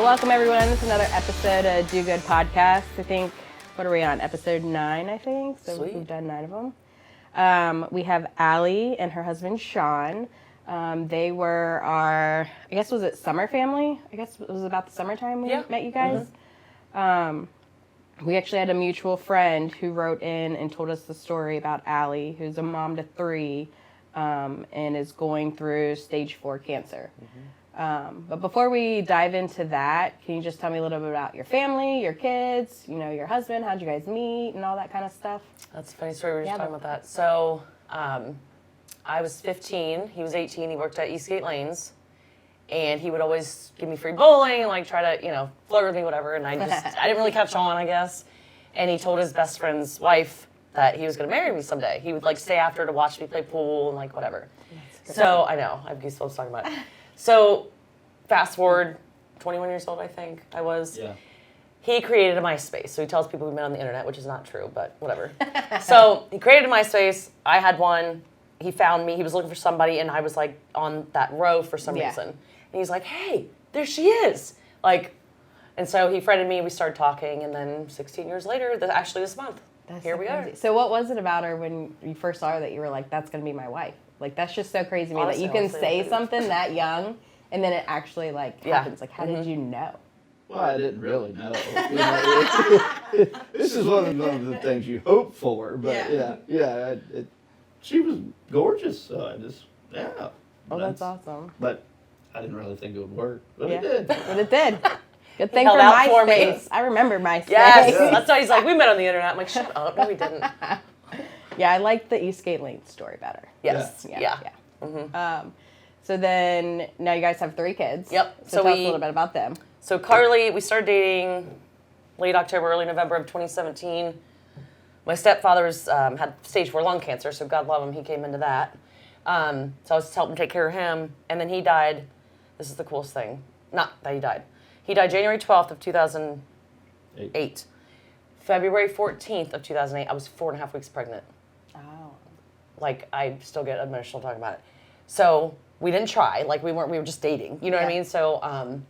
welcome everyone. This is another episode of Do Good Podcast. I think, what are we on? Episode 9, I think. So Sweet. We've done 9 of them. We have Ali and her husband, Sean. They were our, I guess, was it summer family? I guess it was about the summertime we met you guys. We actually had a mutual friend who wrote in and told us the story about Ali, who's a mom to 3 and is going through stage 4 cancer. But before we dive into that, can you just tell me a little bit about your family, your kids, your husband, how'd you guys meet and all that kind of stuff? That's a funny story. We were just talking about that. So I was 15. He was 18. He worked at Eastgate Lanes. And he would always give me free bowling and try to, flirt with me, whatever. And I didn't really catch on, I guess. And he told his best friend's wife that he was going to marry me someday. He would stay after to watch me play pool and whatever. So I know, I have goosebumps talking about it. So fast forward, 21 years old, I think I was. Yeah. He created a MySpace. So he tells people we met on the internet, which is not true, but whatever. So he created a MySpace. I had one. He found me. He was looking for somebody, and I was on that row for some reason. And he's like, hey, there she is. And so he friended me, we started talking, and then 16 years later, actually this month, here we are. So what was it about her when you first saw her that you were like, that's going to be my wife? That's just so crazy to me that you can say something that young, and then it actually happens. How did you know? Well, I didn't really know. This is one of the things you hope for, but she was gorgeous, so I just, Oh, that's awesome. But I didn't really think it would work, but it did. But it did. Good thing for MySpace. I remember MySpace. Yes, that's why he's like, we met on the internet. I'm like, shut up. No, we didn't. Yeah, I like the Eastgate Lanes story better. Yes. Yeah. Mm-hmm. So then, now you guys have 3 kids. Yep. So tell us a little bit about them. So Carly, we started dating late October, early November of 2017. My stepfather had stage 4 lung cancer, so God love him, he came into that. So I was helping take care of him, and then he died. This is the coolest thing. Not that he died. He died January 12th of 2008. February 14th of 2008, I was 4.5 weeks pregnant. Oh. I still get emotional talking about it. So we didn't try. We were just dating. You know what I mean? So,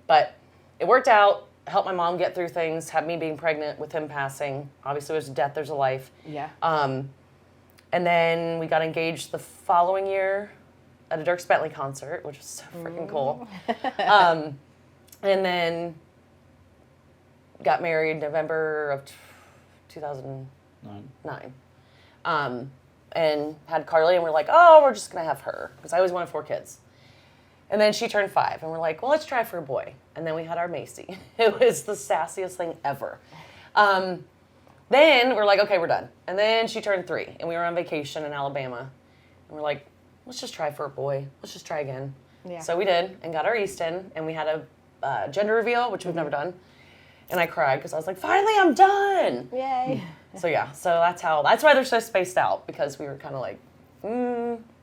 but it worked out. Helped my mom get through things. Had me being pregnant with him passing. Obviously, there's a death, there's a life. Yeah. And then we got engaged the following year at a Dierks Bentley concert, which was so freaking cool. And then got married November of 2009. And had Carly, and we're like, oh, we're just going to have her, because I always wanted 4 kids. And then she turned 5, and we're like, well, let's try for a boy. And then we had our Macy. It was the sassiest thing ever. Then we're like, okay, we're done. And then she turned 3, and we were on vacation in Alabama. And we're like, let's just try for a boy. Let's just try again. Yeah. So we did, and got our Easton, and we had a gender reveal, which we've never done. And I cried, because I was like, finally, I'm done. Yay. So that's why they're so spaced out, because we were kind of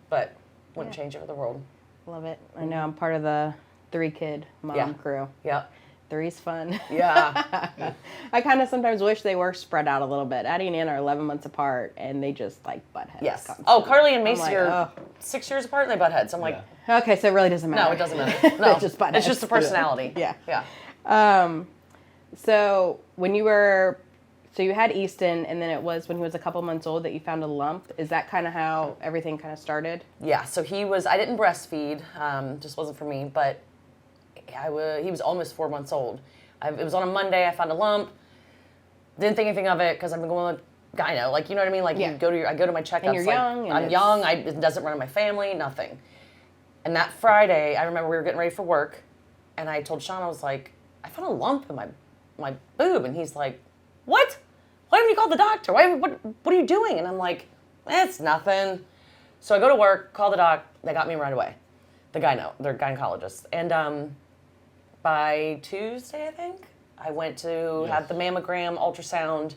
but wouldn't change it for the world. Love it. I know I'm part of the 3-kid mom crew. Yeah. 3's fun. Yeah. I kind of sometimes wish they were spread out a little bit. Addie and Ann are 11 months apart, and they just butt heads. Yes. Constantly. Oh, Carly and Macy are 6 years apart, and they butt heads. I'm like, okay, so it really doesn't matter. No, it doesn't matter. No, just butt heads. It's just the personality. Yeah. So when you were, you had Easton, and then it was when he was a couple months old that you found a lump. Is that kind of how everything kind of started? Yeah. So I didn't breastfeed, just wasn't for me, but he was almost 4 months old. It was on a Monday. I found a lump. Didn't think anything of it because I've been going with gyno. You know what I mean? I go to my checkups. And you're young. I'm young. It doesn't run in my family. Nothing. And that Friday, I remember we were getting ready for work, and I told Sean, I was like, I found a lump in my boob, and he's like, what? Why haven't you called the doctor? What are you doing? And I'm like, it's nothing. So I go to work, call the doc. They got me right away. Their gynecologist. And by Tuesday, I think, I went to have the mammogram, ultrasound.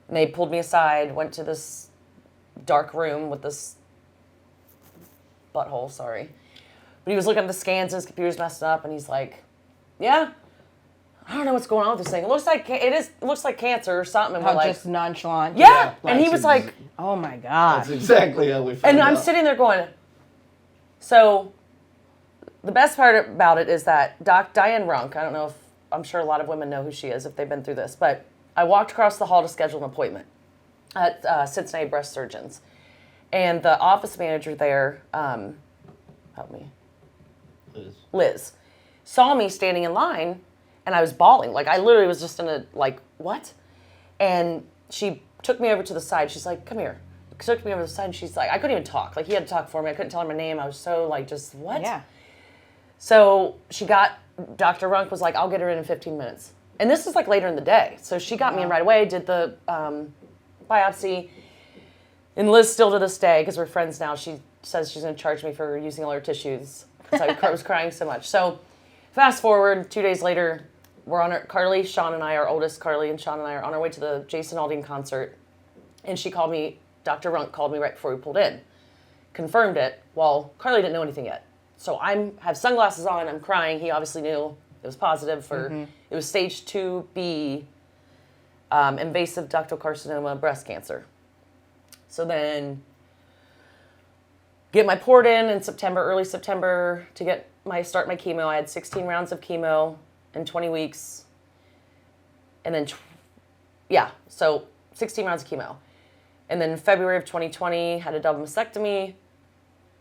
And they pulled me aside, went to this dark room with this butthole, sorry. But he was looking at the scans, and his computer's messed up, and he's like, yeah, I don't know what's going on with this thing. It looks like cancer or something. And we're just nonchalant. Yeah. And he was like, oh my God. That's exactly how we found And out. I'm sitting there going, so the best part about it is that Diane Runk, I don't know if I'm sure a lot of women know who she is if they've been through this, but I walked across the hall to schedule an appointment at Cincinnati Breast Surgeons. And the office manager there, help me, Liz, saw me standing in line, and I was bawling. Like, I literally was just in a, like, what? And she took me over to the side. She's like, come here. Took me over to the side, and she's like, I couldn't even talk. Like, he had to talk for me. I couldn't tell her my name. I was so, like, just, what? Yeah. So Dr. Runk was like, I'll get her in 15 minutes. And this is, like, later in the day. So she got me in right away, did the biopsy. And Liz, still to this day, because we're friends now, she says she's going to charge me for using all her tissues because I was crying so much. So fast forward, 2 days later, we're on Carly, Sean, and I, our oldest Carly and Sean and I are on our way to the Jason Aldean concert. And she called me, Dr. Runk called me right before we pulled in, confirmed it. Well, Carly didn't know anything yet. So I have sunglasses on, I'm crying. He obviously knew it was positive for, it was stage 2B, invasive ductal carcinoma, breast cancer. So then get my port in September, early September, to start my chemo. I had 16 rounds of chemo in 20 weeks. And then, so 16 rounds of chemo. And then February of 2020, had a double mastectomy,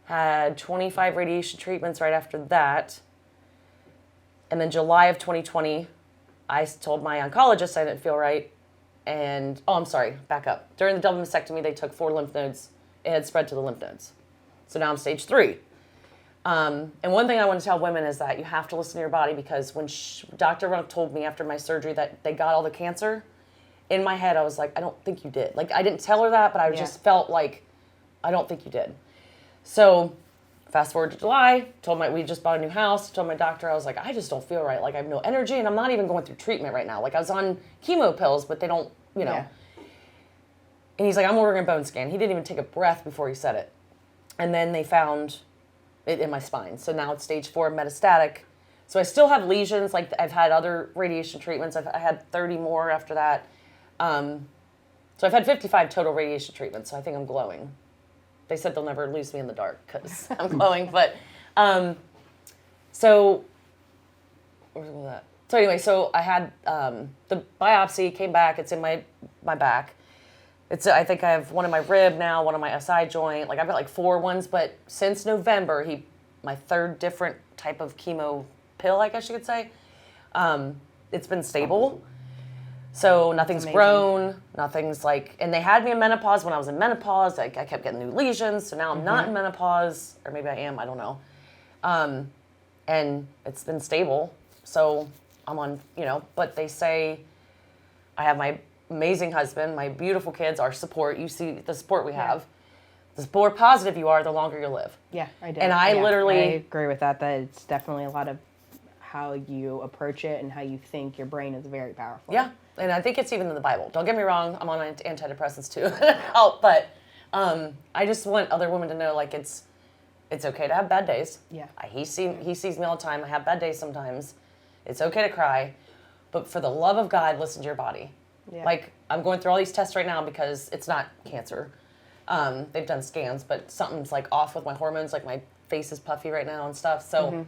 had 25 radiation treatments right after that. And then July of 2020, I told my oncologist I didn't feel right. And, back up. During the double mastectomy, they took 4 lymph nodes. It had spread to the lymph nodes. So now I'm stage 3. And one thing I want to tell women is that you have to listen to your body, because when Dr. Runk told me after my surgery that they got all the cancer, in my head I was like, I don't think you did. Like, I didn't tell her that, but I just felt like, I don't think you did. So fast forward to July, we just bought a new house, told my doctor, I was like, I just don't feel right. Like, I have no energy, and I'm not even going through treatment right now. Like, I was on chemo pills, but they don't, Yeah. And he's like, I'm ordering a bone scan. He didn't even take a breath before he said it. And then they found it in my spine. So now it's stage 4 metastatic. So I still have lesions. Like, I've had other radiation treatments. I had 30 more after that. So I've had 55 total radiation treatments. So I think I'm glowing. They said they'll never lose me in the dark because I'm glowing. But so where was that? So anyway, so I had the biopsy, came back. It's in my back. I think I have one in my rib now, one on my SI joint. Like, I've got like 4 ones. But since November, my 3rd different type of chemo pill, I guess you could say, it's been stable. So nothing's grown, nothing's like, and they had me in menopause when I was in menopause. I kept getting new lesions, so now I'm not in menopause, or maybe I am, I don't know. And it's been stable, so I'm on, but they say I have my amazing husband, my beautiful kids, our support. You see the support we have. The more positive you are, the longer you'll live. Yeah, I do. And I agree with that it's definitely a lot of how you approach it and how you think. Your brain is very powerful. Yeah. And I think it's even in the Bible. Don't get me wrong, I'm on antidepressants too. Help, but I just want other women to know, like, it's okay to have bad days. Yeah. He sees me all the time. I have bad days sometimes. It's okay to cry, but for the love of God, listen to your body. Yeah. Like, I'm going through all these tests right now because it's not cancer. They've done scans, but something's like off with my hormones. Like, my face is puffy right now and stuff. So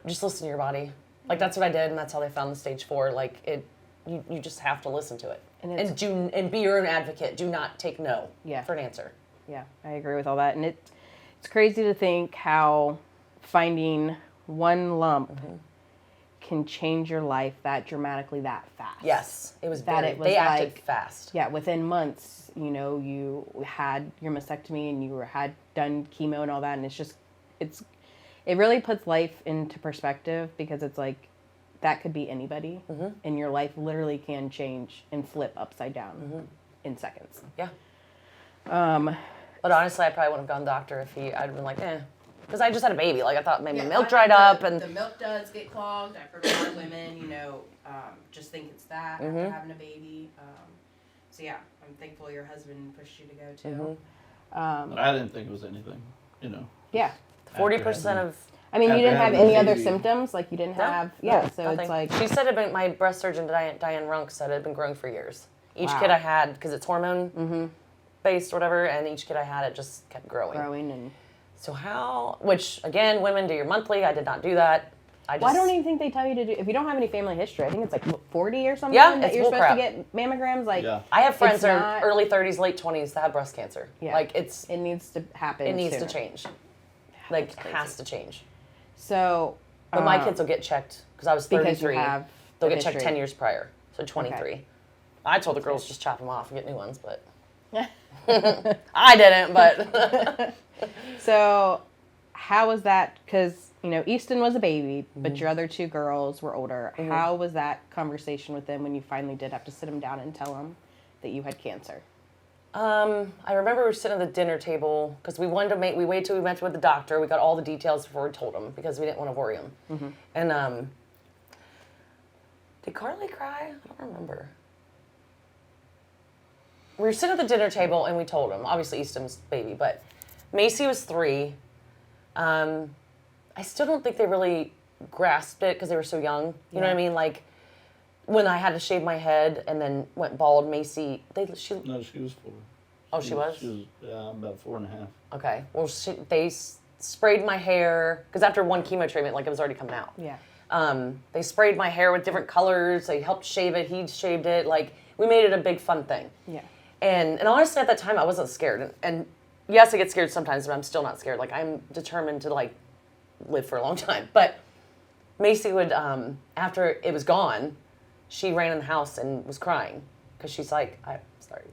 just listen to your body. Like, that's what I did, and that's how they found the stage 4. Like, you just have to listen to it. And be your own advocate. Do not take no for an answer. Yeah, I agree with all that. And it's crazy to think how finding one lump can change your life that dramatically, that fast. Yes, they acted fast. Yeah, within months, you had your mastectomy and you had done chemo and all that, and it really puts life into perspective, because it's like, that could be anybody, and your life literally can change and flip upside down in seconds. Yeah. But honestly, I probably wouldn't have gone to the doctor if I'd have been like, because I just had a baby. Like, I thought maybe milk dried up. And the milk does get clogged. I've heard a lot of women, just think it's that after having a baby. So yeah, I'm thankful your husband pushed you to go too. But I didn't think it was anything, Yeah. 40% of... I mean, you didn't have any other symptoms? Like, you didn't have... Yeah, so nothing. It's like... She said my breast surgeon, Diane Runk, said it had been growing for years. Each kid I had, because it's hormone-based or whatever, and each kid I had, it just kept growing. And... So how... Which, again, women do your monthly. I did not do that. I don't even think they tell you to do, if you don't have any family history, I think it's like 40 or something that you're supposed to get mammograms. Like, I have friends that are early 30s, late 20s that have breast cancer. Yeah. Like, it needs to happen. It needs to change. Like, it has to change. So, but my kids will get checked because I was 33. They'll get checked 10 years prior, so 23. Okay. I told the girls just chop them off and get new ones, but I didn't. But so, how was that? Because Easton was a baby, but your other two girls were older. Mm-hmm. How was that conversation with them when you finally did have to sit them down and tell them that you had cancer? I remember we were sitting at the dinner table because we waited till we went with the doctor. We got all the details before we told them because we didn't want to worry them. Mm-hmm. And did Carly cry? I don't remember. We were sitting at the dinner table and we told them. Obviously, Easton was a baby, but Macy was 3. I still don't think they really grasped it because they were so young. You know what I mean? Like, when I had to shave my head and then went bald, Macy, No, she was 4. Oh, she was? She was about 4.5. Okay. Well, they sprayed my hair, because after one chemo treatment, like, it was already coming out. Yeah. They sprayed my hair with different colors. They helped shave it. He shaved it. Like, we made it a big fun thing. Yeah. And honestly, at that time, I wasn't scared. And yes, I get scared sometimes, but I'm still not scared. Like, I'm determined to, like, live for a long time. But Macy would, after it was gone, she ran in the house and was crying because she's like, sorry.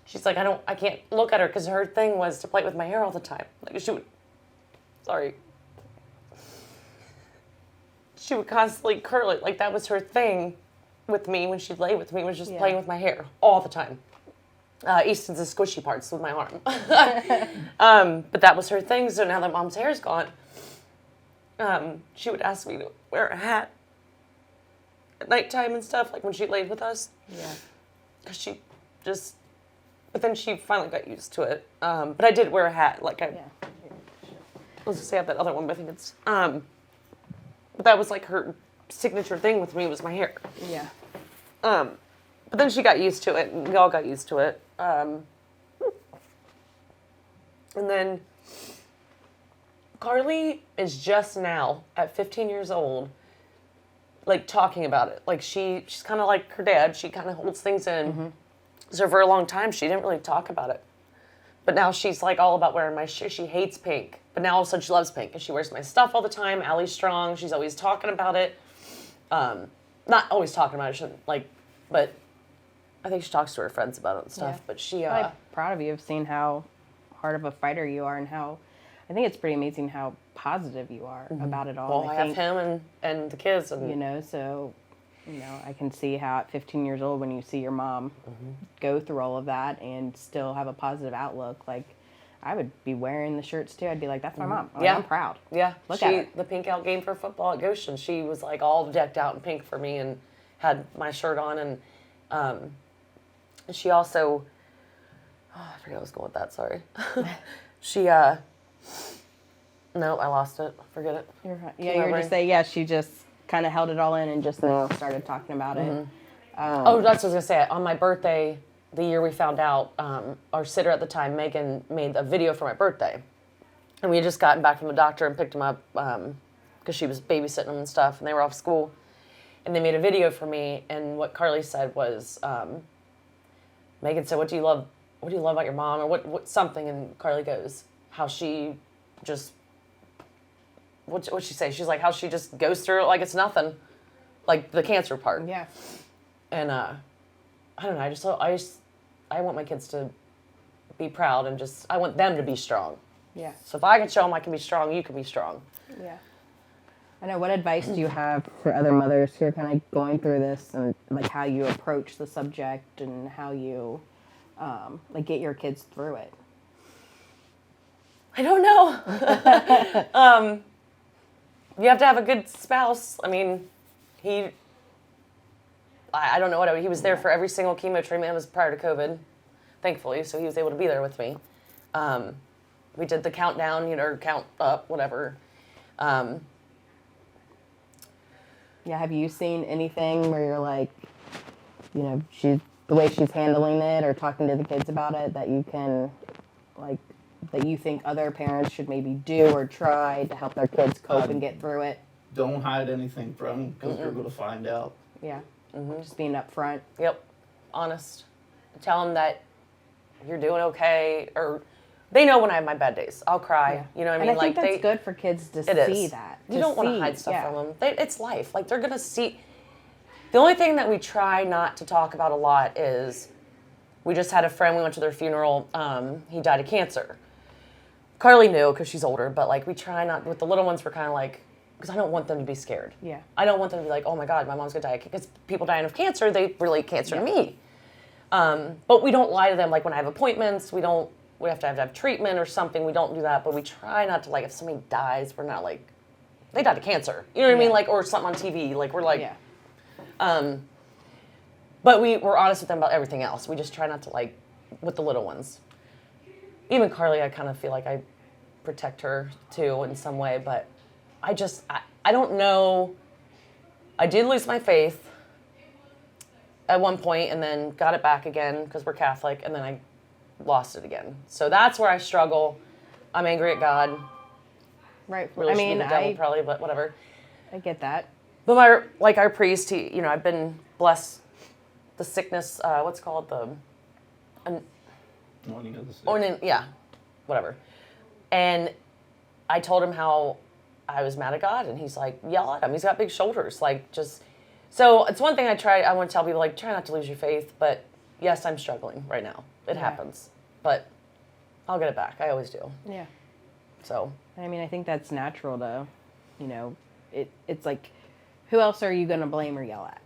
She's like, I can't look at her because her thing was to play with my hair all the time. Like, she would constantly curl it. Like, that was her thing with me when she'd lay with me, was just playing with my hair all the time. Easton's the squishy parts with my arm. But that was her thing. So now that Mom's hair's gone, she would ask me to wear a hat at nighttime and stuff, like when she laid with us. Yeah. Because but then she finally got used to it. But I did wear a hat. Like, let's just say I have that other one, but I think it's, but that was like her signature thing with me was my hair. Yeah. But then she got used to it, and we all got used to it. And then Carly is just now, at 15 years old, like, talking about it. Like, she's kind of like her dad. She kind of holds things in. Mm-hmm. So for a long time, she didn't really talk about it. But now she's, like, all about wearing my shoes. She hates pink. But now all of a sudden she loves pink. And she wears my stuff all the time. Allie's strong. She's always talking about it. Not always talking about it, but I think she talks to her friends about it and stuff. Yeah. But I'm proud of you of seeing how hard of a fighter you are and how, I think it's pretty amazing how positive you are about it all. Well, I have him and the kids. And, so, I can see how at 15 years old when you see your mom go through all of that and still have a positive outlook, like, I would be wearing the shirts too. I'd be like, that's my mom. Like, I'm proud. Yeah. Look at her. The pink out game for football at Goshen, she was like all decked out in pink for me and had my shirt on. And she also, I forget what I was going with that, sorry. No, I lost it. Forget it. You're right. Yeah, you were just saying, she just kind of held it all in and just now started talking about it. That's what I was going to say. On my birthday, the year we found out, our sitter at the time, Megan, made a video for my birthday. And we had just gotten back from the doctor and picked him up because she was babysitting him and stuff, and they were off school. And they made a video for me, and what Carly said was, Megan said, what do you love about your mom, or what something? And Carly goes, how she just, what'd she say? She's like, how she just goes through it like it's nothing, like the cancer part. Yeah. And I don't know. I want my kids to be proud and I want them to be strong. Yeah. So if I can show them I can be strong, you can be strong. Yeah. I know. What advice do you have for other mothers who are kind of going through this, and like how you approach the subject and how you get your kids through it? I don't know. You have to have a good spouse. I mean, I don't know he was there for every single chemo treatment. It was prior to COVID, thankfully, so he was able to be there with me. We did the countdown, or count up, whatever. Have you seen anything where you're like, the way she's handling it or talking to the kids about it that you can, that you think other parents should maybe do or try to help their kids cope and get through it? don't hide anything from them because they're going to find out. Yeah. Just being upfront. Yep. Honest. Tell them that you're doing okay, or they know when I have my bad days. I'll cry. Yeah. You know what I mean? And I think that's good for kids to see that. You don't want to hide stuff from them. It's life. Like, they're going to see. The only thing that we try not to talk about a lot is, we just had a friend, we went to their funeral, he died of cancer. Carly knew because she's older, but like, we try not, with the little ones, we're kind of like, because I don't want them to be scared. Yeah. I don't want them to be like, oh my God, my mom's gonna die. Because people dying of cancer, they relate cancer to me. But we don't lie to them. Like, when I have appointments, we have to have treatment or something. We don't do that, but we try not to, like, if somebody dies, we're not like, they died of cancer. You know what I mean? Like, or something on TV. Like, we're like, but we're honest with them about everything else. We just try not to, like, with the little ones. Even Carly, I kind of feel like I protect her too in some way, but I don't know. I did lose my faith at one point and then got it back again because we're Catholic, and then I lost it again. So that's where I struggle. I'm angry at God. Right. Really, I mean, the devil probably, but whatever. I get that. But our priest, I've been blessed. The sickness, what's called Anointing of the sick. Yeah, whatever. And I told him how I was mad at God, and he's like, yell at him. He's got big shoulders. Like, just, so it's one thing I want to tell people, like, try not to lose your faith, but yes, I'm struggling right now. It happens. But I'll get it back. I always do. Yeah. So. I mean, I think that's natural, though. It's like, who else are you going to blame or yell at?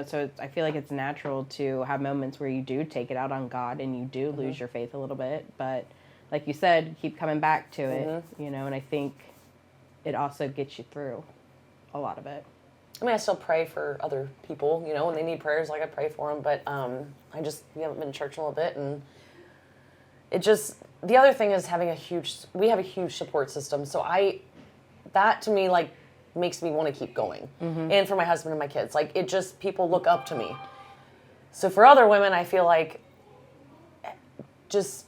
So I feel like it's natural to have moments where you do take it out on God and you do lose your faith a little bit. But like you said, keep coming back to it, and I think it also gets you through a lot of it. I mean, I still pray for other people, when they need prayers, like, I pray for them. But we haven't been to church in a little bit. And the other thing is we have a huge support system. So that to me, like, makes me want to keep going. And for my husband and my kids, like, people look up to me. So for other women, I feel like, just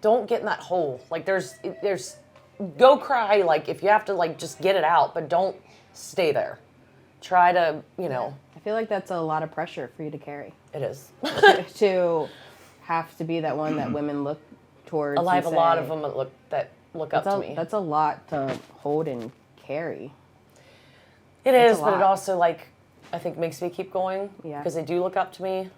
don't get in that hole. Like, there's go cry, like, if you have to, like, just get it out, but don't stay there. Try to, I feel like that's a lot of pressure for you to carry. It is. To have to be that one that women look towards. I have a lot of them that look up to me. That's a lot to hold and carry. It is, but it also, like, I think makes me keep going. Yeah. Because they do look up to me.